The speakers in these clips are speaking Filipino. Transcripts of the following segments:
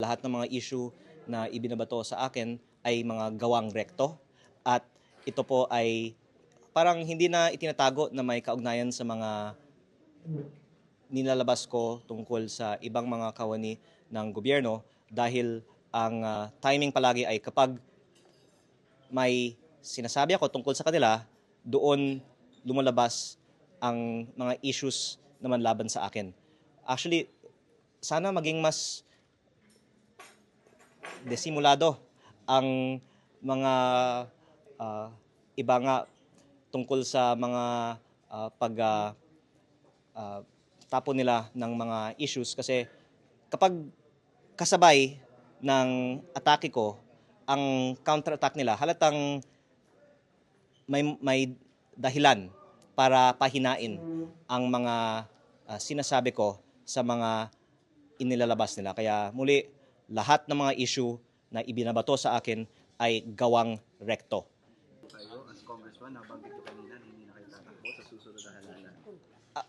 lahat ng mga issue na ibinabato sa akin ay mga gawang rekto at ito po ay parang hindi na itinatago na may kaugnayan sa mga nilalabas ko tungkol sa ibang mga kawani ng gobyerno dahil ang timing palagi ay kapag may sinasabi ako tungkol sa kanila, doon lumalabas ang mga issues naman laban sa akin. Actually, sana maging mas desimulado ang mga ah, iba nga tungkol sa mga pag tapon nila ng mga issues kasi kapag kasabay ng atake ko, ang counter-attack nila halatang may dahilan para pahinain ang mga sinasabi ko sa mga inilalabas nila. Kaya muli, lahat ng mga issue na ibinabato sa akin ay gawang rekto. Kayo as congressman, nabanggit ko kanina na hindi na kayo tatakbo sa susunod na halalan.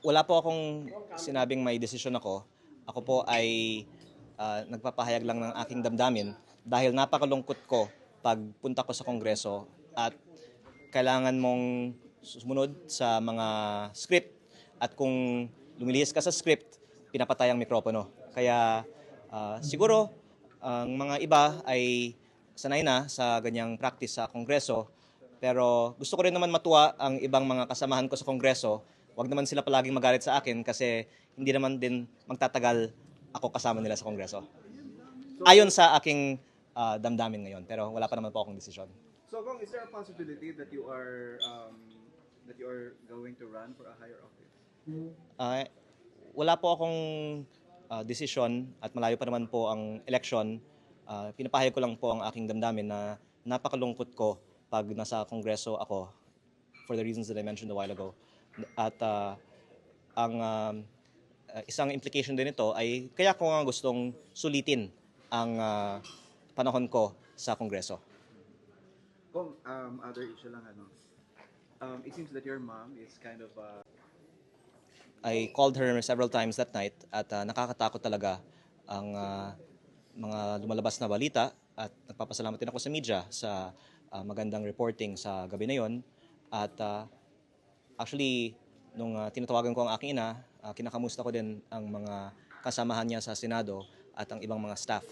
Wala po akong sinabing may desisyon ako. Ako po ay nagpapahayag lang ng aking damdamin dahil napakalungkot ko pagpunta ko sa Kongreso at kailangan mong sumunod sa mga script at kung lumilihis ka sa script, pinapatay ang mikropono. Kaya siguro ang mga iba ay sanay na sa ganyang practice sa Kongreso pero gusto ko rin naman matuwa ang ibang mga kasamahan ko sa Kongreso. Huwag naman sila palaging magalit sa akin kasi hindi naman din magtatagal ako kasama nila sa Kongreso. Ayon sa aking damdamin ngayon pero wala pa naman po akong desisyon. So, Kong, is there a possibility that you are going to run for a higher office? Wala po akong desisyon at malayo pa naman po ang eleksyon. Pinapahayag ko lang po ang aking damdamin na napakalungkot ko pag nasa Kongreso ako for the reasons that I mentioned a while ago. At ang isang implication din nito ay kaya ko nga gustong sulitin ang panahon ko sa Kongreso. Kong, other issue lang, it seems that your mom is kind of I called her several times that night at nakakatakot talaga ang mga lumalabas na balita at nagpapasalamat din ako sa media sa magandang reporting sa gabi na yon. At actually, nung tinatawagan ko ang aking ina, kinakamusta ko din ang mga kasamahan niya sa Senado at ang ibang mga staff.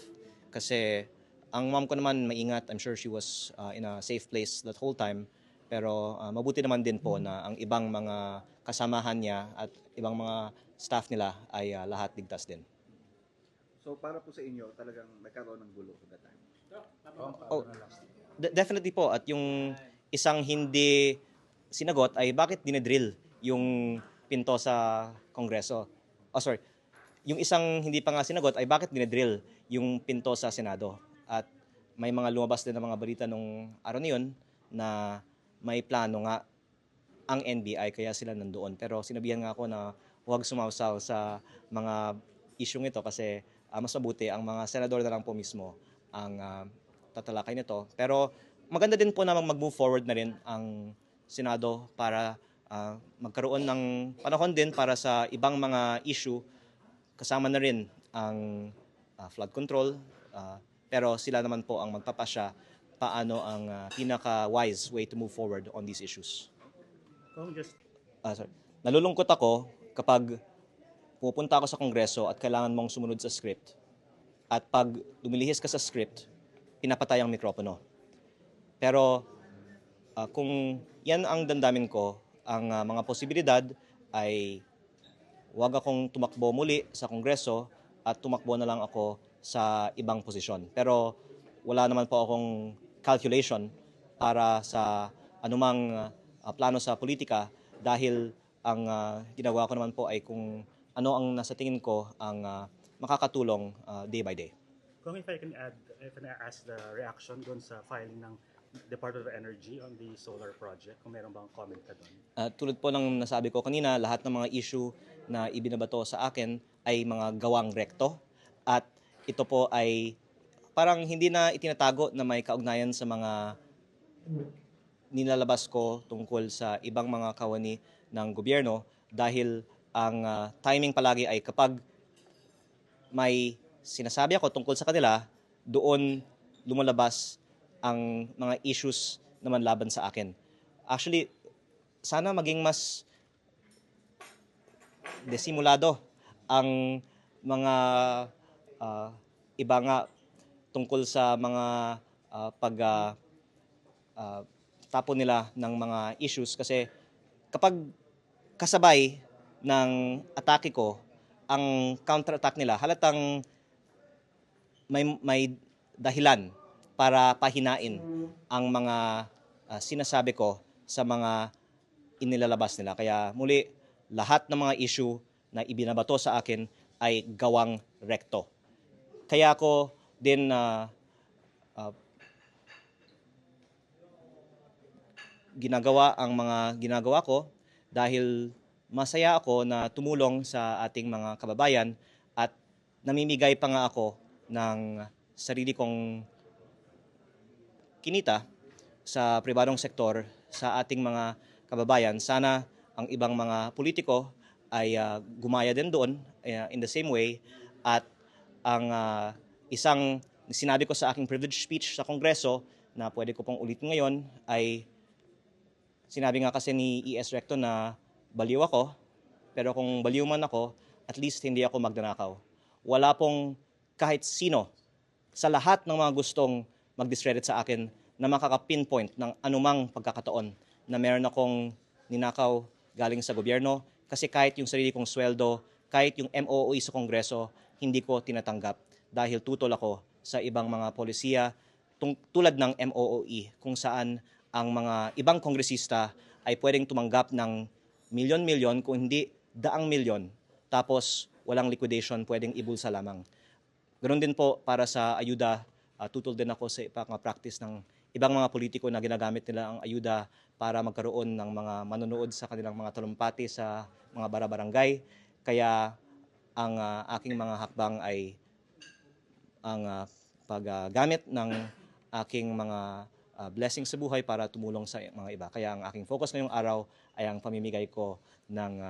Kasi ang mom ko naman maingat, I'm sure she was in a safe place that whole time. Pero mabuti naman din po na ang ibang mga kasamahan niya at ibang mga staff nila ay lahat ligtas din. So, para po sa inyo, talagang nagkaroon ng gulo at that time? Definitely po. At yung isang hindi sinagot ay bakit dinedrill yung pinto sa Kongreso? Sorry. Yung isang hindi pa nga sinagot ay bakit dinedrill yung pinto sa Senado? At may mga lumabas din ng mga balita nung araw na yun na may plano nga ang NBI kaya sila nandoon. Pero sinabihan nga ako na huwag sumawsaw sa mga isyong ito kasi mas mabuti ang mga senador na lang po mismo ang tatalakay nito. Pero maganda din po namang mag-move forward na rin ang Senado para magkaroon ng panahon din para sa ibang mga issue. Kasama na rin ang flood control. Pero sila naman po ang magpapasya paano ang pinaka-wise way to move forward on these issues. Nalulungkot ako kapag pupunta ako sa Kongreso at kailangan mong sumunod sa script. At pag lumilihis ka sa script, pinapatay ang mikropono. Pero kung yan ang damdamin ko, ang mga posibilidad ay huwag akong tumakbo muli sa Kongreso at tumakbo na lang ako sa ibang posisyon. Pero wala naman po akong calculation para sa anumang plano sa politika dahil ang ginagawa ko naman po ay kung ano ang nasa tingin ko ang makakatulong day by day. Kung if I can ask the reaction doon sa filing ng Department of Energy on the solar project, kung meron bang comment ka doon? Tulad po ng nasabi ko kanina, lahat ng mga issue na ibinabato sa akin ay mga gawang rekto at ito po ay parang hindi na itinatago na may kaugnayan sa mga nilalabas ko tungkol sa ibang mga kawani ng gobyerno dahil ang timing palagi ay kapag may sinasabi ako tungkol sa kanila, doon lumalabas ang mga issues naman laban sa akin. Actually, sana maging mas desimulado ang mga iba nga tungkol sa mga tapon nila ng mga issues kasi kapag kasabay ng atake ko, ang counter-attack nila, halatang may dahilan para pahinain ang mga sinasabi ko sa mga inilalabas nila. Kaya muli, lahat ng mga issue na ibinabato sa akin ay gawang rekto. Kaya ako din ginagawa ang mga ginagawa ko dahil masaya ako na tumulong sa ating mga kababayan at namimigay pa nga ako ng sarili kong kinita sa pribadong sektor sa ating mga kababayan. Sana ang ibang mga politiko ay gumaya din doon in the same way at ang isang sinabi ko sa aking privilege speech sa Kongreso na pwede ko pong ulitin ngayon ay sinabi nga kasi ni E.S. Recto na baliw ako, pero kung baliw man ako, at least hindi ako magnanakaw. Wala pong kahit sino sa lahat ng mga gustong mag-discredit sa akin na makaka-pinpoint ng anumang pagkakataon na meron akong ninakaw galing sa gobyerno kasi kahit yung sarili kong sweldo, kahit yung MOOE sa Kongreso, hindi ko tinatanggap dahil tutol ako sa ibang mga polisiya tulad ng MOOE kung saan ang mga ibang kongresista ay pwedeng tumanggap ng milyon-milyon kung hindi daang milyon tapos walang liquidation, pwedeng ibulsa lamang. Ganoon din po para sa ayuda, tutol din ako sa practice ng ibang mga politiko na ginagamit nila ang ayuda para magkaroon ng mga manonood sa kanilang mga talumpati sa mga barabarangay. Kaya ang aking mga hakbang ay ang paggamit ng aking mga blessings sa buhay para tumulong sa mga iba. Kaya ang aking focus ngayong araw ay ang pamimigay ko ng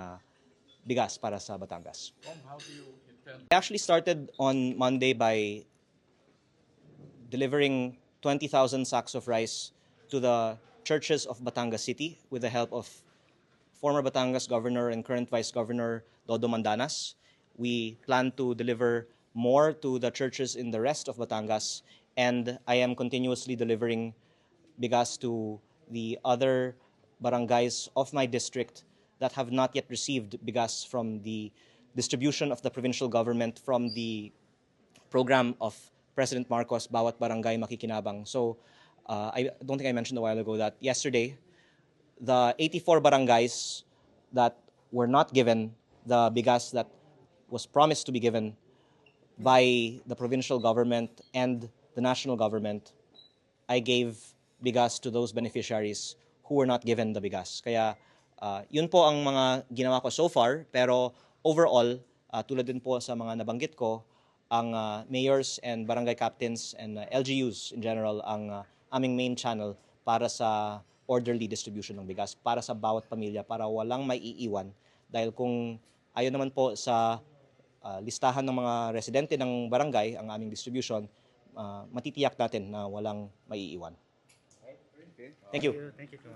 bigas para sa Batangas. I actually started on Monday by delivering 20,000 sacks of rice to the churches of Batangas City with the help of former Batangas Governor and current Vice Governor Dodo Mandanas. We plan to deliver more to the churches in the rest of Batangas, and I am continuously delivering bigas to the other barangays of my district that have not yet received bigas from the distribution of the provincial government from the program of President Marcos, Bawat Barangay Makikinabang. So I don't think I mentioned a while ago that yesterday, the 84 barangays that were not given the bigas that was promised to be given by the provincial government and the national government, I gave bigas to those beneficiaries who were not given the bigas. Kaya yun po ang mga ginawa ko so far, pero overall, tulad din po sa mga nabanggit ko, ang mayors and barangay captains and LGUs in general ang aming main channel para sa orderly distribution ng bigas, para sa bawat pamilya, para walang maiiwan. Dahil kung ayon naman po sa listahan ng mga residente ng barangay, ang aming distribution, matitiyak natin na walang maiiwan. Thank you. Thank you.